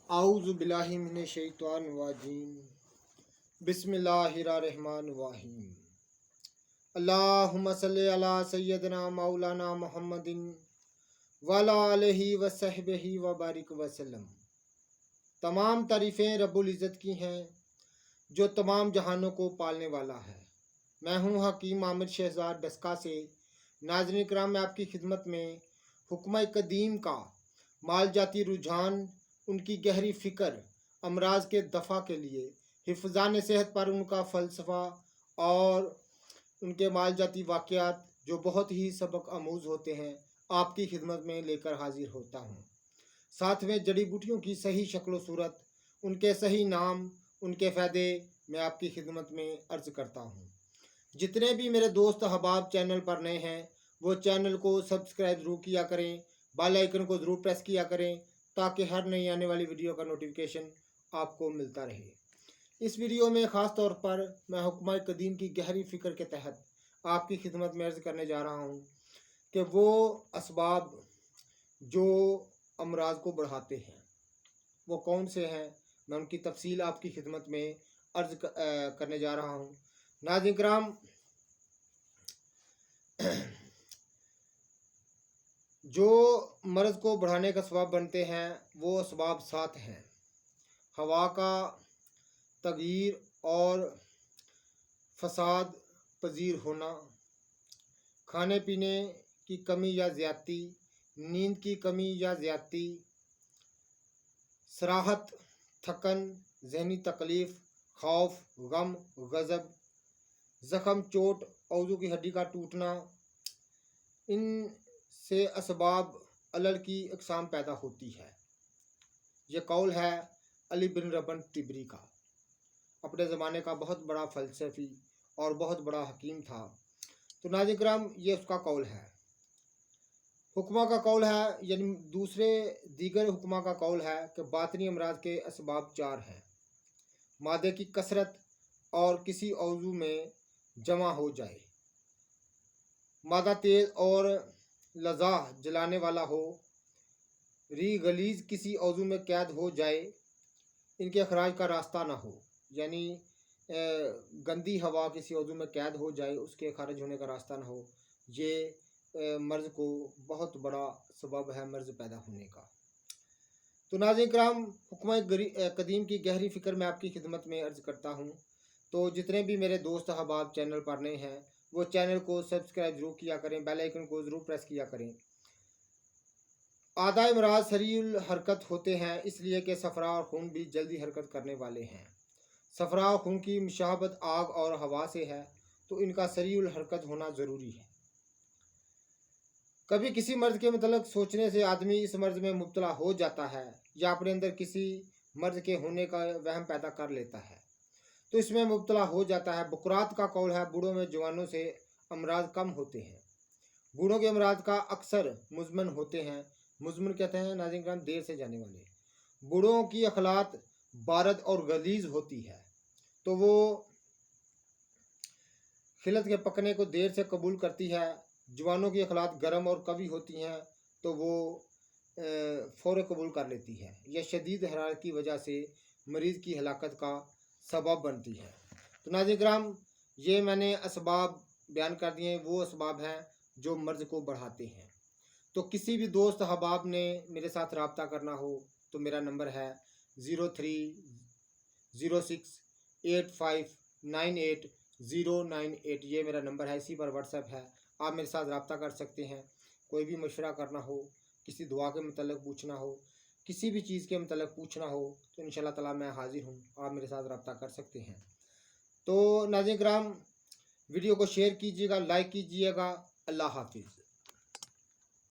आऊज़ु बिल्लाहि मिनश शैतानिर रजीम बिस्मिल्लाहिर्रहमानिर्रहीम अल्लाहुम्मा सल्लि अला सय्यदना मौलाना मुहम्मदिन वअला आलिहि व सहबिहि व बारिक वसल्लम। तमाम तारीफ़ें रब्बुल इज़्ज़त की हैं जो तमाम जहानों को पालने वाला है। मैं हूँ हकीम आमिर शहजाद डस्का से। नाज़रीन किराम, मैं आपकी खिदमत में हुक्म कदीम का माल जाती रुझान, उनकी गहरी फ़िक्र, अमराज के दफ़ा के लिए, हिफ़्ज़ान सेहत पर उनका फ़लसफ़ा और उनके माल जाती वाक़यात जो बहुत ही सबक आमूज़ होते हैं, आपकी खिदमत में लेकर हाजिर होता हूँ। साथ में जड़ी बूटियों की सही शक्ल व सूरत, उनके सही नाम, उनके फ़ायदे मैं आपकी खिदमत में अर्ज़ करता हूँ। जितने भी मेरे दोस्त अहबाब चैनल पर नए हैं वो चैनल को सब्सक्राइब ज़रूर किया करें, बेल आइकन को ज़रूर प्रेस किया करें ताकि हर नई आने वाली वीडियो का नोटिफिकेशन आपको मिलता रहे। इस वीडियो में ख़ास तौर पर मैं हुक्म कदीम की गहरी फ़िक्र के तहत आपकी खिदमत में अर्ज़ करने जा रहा हूँ कि वो असबाब जो अमराज को बढ़ाते हैं वो कौन से हैं। मैं उनकी तफसील आपकी खिदमत में अर्ज़ करने जा रहा हूँ। नाज़रीन किराम, जो मर्ज़ को बढ़ाने का सबब बनते हैं वो असबाब 7 हैं। हवा का तगयीर और फसाद पजीर होना, खाने पीने की कमी या ज़्यादती, नींद की कमी या ज़्यादती, सराहत, थकन, जहनी तकलीफ़, खौफ, गम, गज़ब, ज़ख़म, चोट, औज़ू की हड्डी का टूटना, इन से असबाब अलल की अक़साम पैदा होती है। ये कौल है अली बिन रबन तिबरी का। अपने ज़माने का बहुत बड़ा फ़लसफ़ी और बहुत बड़ा हकीम था। तो नाज़रीन किराम, ये उसका कौल है। हुक्मा का कौल है, यानी दूसरे दीगर हुक्मा का कौल है कि बातनी अमराज के असबाब 4 हैं। मादे की कसरत और किसी औज़ू में जमा हो जाए, मादा तेज़ और लज़ा जलाने वाला हो, री गलीज़ किसी औज़ू में कैद हो जाए, इनके अखराज का रास्ता ना हो, यानी गंदी हवा किसी औज़ू में कैद हो जाए, उसके खारिज होने का रास्ता ना हो। ये मर्ज़ को बहुत बड़ा सबब है मर्ज़ पैदा होने का। तो नाज़रीन किराम, हुक्म कदीम की गहरी फ़िक्र मैं आपकी खिदमत में अर्ज़ करता हूँ। तो जितने भी मेरे दोस्त अहबाब चैनल पर नए हैं वो चैनल को सब्सक्राइब ज़रूर किया करें, बेल आइकन को ज़रूर प्रेस किया करें। आदाए अमराज सरीउल हरकत होते हैं, इसलिए कि सफ़रा और खून भी जल्दी हरकत करने वाले हैं। सफ़रा और खून की मुशाबत आग और हवा से है, तो इनका सरीउल हरकत होना ज़रूरी है। कभी किसी मर्ज़ के मतलब सोचने से आदमी इस मर्ज़ में मुब्तला हो जाता है या अपने अंदर किसी मर्ज़ के होने का वहम पैदा कर लेता है तो इसमें मुब्तला हो जाता है। बुकरात का कौल है, बूढ़ों में जवानों से अमराज कम होते हैं। बूढ़ों के अमराज का अक्सर मुज़मन होते हैं। मुज़मन कहते हैं नाज़रीन किराम देर से जाने वाले। बूढ़ों की अखलात बारद और गलीज़ होती है, तो वो खिलत के पकने को देर से कबूल करती है। जवानों की अखलात गर्म और कवी होती हैं, तो वो फ़ौर कबूल कर लेती है। यह शदीद हरारत की वजह से मरीज़ की हलाकत का सबब बनती है। तो नाज़रीन किराम, ये मैंने असबाब बयान कर दिए। वो असबाब हैं जो मर्ज़ को बढ़ाते हैं। तो किसी भी दोस्त अहबाब ने मेरे साथ रब्ता करना हो तो मेरा नंबर है 03068598 ये मेरा नंबर है। इसी पर व्हाट्सएप है, आप मेरे साथ रब्ता कर सकते हैं। कोई भी मशवरा करना हो, किसी दुआ के मतलब पूछना हो, किसी भी चीज़ के मतलब पूछना हो तो इंशाल्लाह ताला मैं हाज़िर हूँ, आप मेरे साथ रब्ता कर सकते हैं। तो नाज़रीन किराम, वीडियो को शेयर कीजिएगा, लाइक कीजिएगा। अल्लाह हाफिज़।